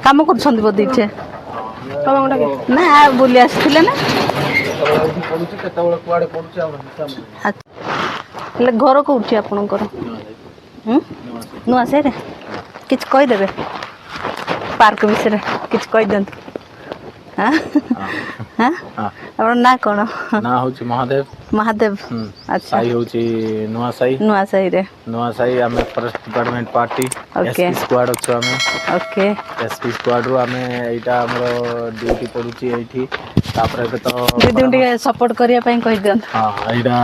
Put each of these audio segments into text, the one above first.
କାମ କରୁଛନ୍ତି ବୋଧେ ଇଠେ ନା ବୁଲି ଆସିଥିଲେ ନା ହେଲେ ଘର କୋଉଠି ଆପଣଙ୍କର ନୂଆ ସାହିରେ କିଛି କହିଦେବେ ପାର୍କ ବିଷୟରେ କିଛି କହିଦିଅନ୍ତୁ ଆପଣ ନାଁ କ'ଣ ନା ହଉଛି ମହାଦେବ ମହାଦେବ ଆଚ୍ଛା ସାହି ହଉଛି ନୂଆ ସାହି ଆମେ forest department party SP squad ଅଛୁ ଆମେ ଓକେ ଏସପି ସ୍କ୍ୱାଡରୁ ଆମେ ଏଇଟା ଆମର ଡ୍ୟୁଟି ପଡୁଛି ଏଇଠି ତାପରେ ଏବେ ତ ଦିଦିଙ୍କୁ ଟିକେ ସପୋର୍ଟ କରିବା ପାଇଁ କହିଦିଅନ୍ତୁ ହଁ ଏଇଟା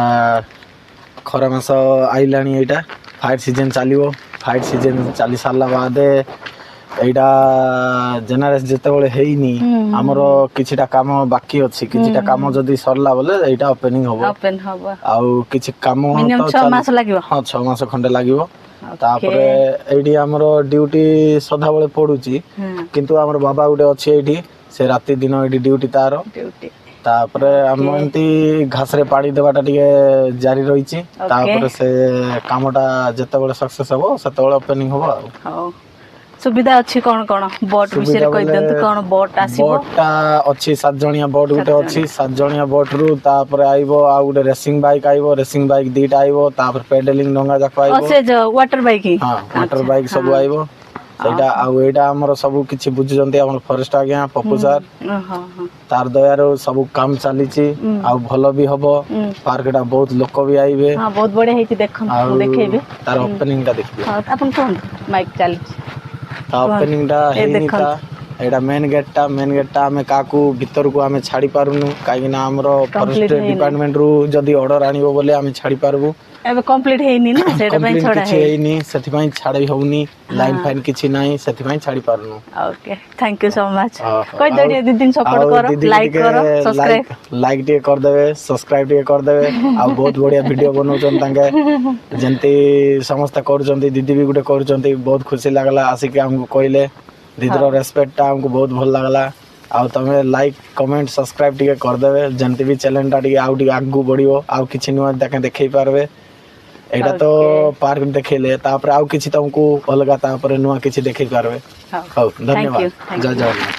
ଖରା ମାସ ଆଇଲାଣି ଏଇଟା ଫାୟାର ସିଜନ ଚାଲିବ ଫାୟାର ସିଜନ ଚାଲି ସାରିଲା ବାଦେ ଏଇଟା ଜେନେରାଲ ଯେତେବେଳେ ହେଇନି ଆମର କିଛିଟା କାମ ବାକି ଅଛି କିଛିଟା କାମ ଯଦି ସରିଲା ବୋଲେ ଏଇଟା ଓପେନିଂ ହବ ଆଉ କିଛି କାମ ତ 6 ମାସ ଲାଗିବ ହଁ 6 ମାସ ଖଣ୍ଡେ ଲାଗିବ ତାପରେ ଏଇଠି ଆମର ଡ୍ୟୁଟି ସଦାବେଳେ ପଡୁଛି କିନ୍ତୁ ଆମର ବାବା ଗୋଟେ ଅଛି ଏଇଠି ସେ ରାତି ଦିନ ଏଇଠି ଡ୍ୟୁଟି ତାର ତାପରେ ଆମ ଏମିତି ଘାସରେ ପାଣି ଦେବାଟା ଟିକେ ଜାରି ରହିଛି ତାପରେ ସେ କାମଟା ଯେତେବେଳେ ସକ୍ସେସ୍ ହବ ସେତେବେଳେ ଓପେନିଂ ହବ ଆଉ ସୁବିଧା ଅଛି କ'ଣ କ'ଣ ବୋଟ୍ ବିଷୟରେ କହିଦିଅନ୍ତୁ କ'ଣ ବୋଟ୍ ଆସିବ ବୋଟ୍ଟା ଅଛି 7 ଜଣିଆ ବୋଟ୍ ଗୋଟେ ଅଛି 7 ଜଣିଆ ବୋଟ୍ରୁ ତାପରେ ଆଇବ ଆଉ ଗୋଟେ ରେସିଂ ବାଇକ୍ ଆଇବ ରେସିଂ ବାଇକ୍ 2ଟା ଆଇବ ତାପରେ ପେଡେଲିଂ ଡଙ୍ଗା ଯାକ ଆଇବ ସେ ୱାଟର ବାଇକ୍ ହଁ ୱାଟର ବାଇକ୍ ସବୁ ଆଇବ ସେଇଟା ଆଉ ଏଇଟା ଆମର ସବୁ କିଛି ବୁଝୁଛନ୍ତି ଆମର ଫରେଷ୍ଟ ଆଜ୍ଞା ପପୁ ସାର୍ ତାର ଦୟାରୁ ସବୁ କାମ ଚାଲିଛି ଆଉ ଭଲ ବି ହବ ପାର୍କଟା ବହୁତ ଲୋକ ବି ଆଇବେ ବହୁତ ବଢିଆ ହେଇଛି ଦେଖନ୍ତୁ ଦେଖେଇବେ ତାର ଓପେନିଂଟା ଦେଖିବେ ଆପଣ କୁହନ୍ତୁ ମାଇକ୍ ଚାଲିଛି ତା ଓପେନିଂଟା ହେଇନି ତା ଏଇଟା ମେନ୍ ଗେଟ୍ଟା ଆମେ କାହାକୁ ଭିତରକୁ ଆମେ ଛାଡ଼ି ପାରୁନୁ କାହିଁକିନା ଆମର ଫରେଷ୍ଟ ଡିପାର୍ଟମେଣ୍ଟରୁ ଯଦି ଅର୍ଡ଼ର ଆଣିବ ବୋଲେ ଆମେ ଛାଡ଼ି ପାରିବୁ ଏବେ କମ୍ପ୍ଲିଟ୍ ହେଇନି ନା ସେଇଟା ପାଇଁ ଛଡ଼ା କିଛି ହେଇନି ସେଥିପାଇଁ ଛାଡ଼ି ହଉନି ଲାଇନ୍ ଫାଇନ୍ କିଛି ନାହିଁ ସେଥିପାଇଁ ଛାଡ଼ି ପାରୁନୁ okay thank you so much କହିଦିଅ ଟିକେ ଦିଦିଙ୍କୁ ସପୋର୍ଟ କର ଲାଇକ୍ କର ସବସ୍କ୍ରାଇବ୍ ଲାଇକ୍ ଟିକେ କରିଦେବେ ସବସ୍କ୍ରାଇବ୍ ଟିକେ କରିଦେବେ ଆଉ ବହୁତ ବଢ଼ିଆ ଭିଡ଼ିଓ ବନାଉଛନ୍ତି ତାଙ୍କେ ଯେମିତି ସମସ୍ତେ କରୁଛନ୍ତି ଦିଦି ବି ଗୋଟେ କରୁଛନ୍ତି ବହୁତ ଖୁସି ଲାଗିଲା ଆସିକି ଆମକୁ କହିଲେ ଦିଦିର ରେସ୍ପେକ୍ଟଟା ଆମକୁ ବହୁତ ଭଲ ଲାଗିଲା ଆଉ ତମେ ଲାଇକ୍ କମେଣ୍ଟ ସବସ୍କ୍ରାଇବ୍ ଟିକେ କରିଦେବେ ଯେମିତି ବି ଚ୍ୟାନେଲଟା ଟିକେ ଆଉ ଟିକେ ଆଗକୁ ବଢ଼ିବ ଆଉ କିଛି ନୂଆ ଦେଖେଇ ପାରିବେ ଏଇଟା ତ ପାର୍କ ଦେଖେଇଲେ ତାପରେ ଆଉ କିଛି ତମକୁ ଅଲଗା ତାପରେ ନୂଆ କିଛି ଦେଖେଇ ପାରିବେ ହଉ ଧନ୍ୟବାଦ ଜୟ ଜଗନ୍ନାଥ।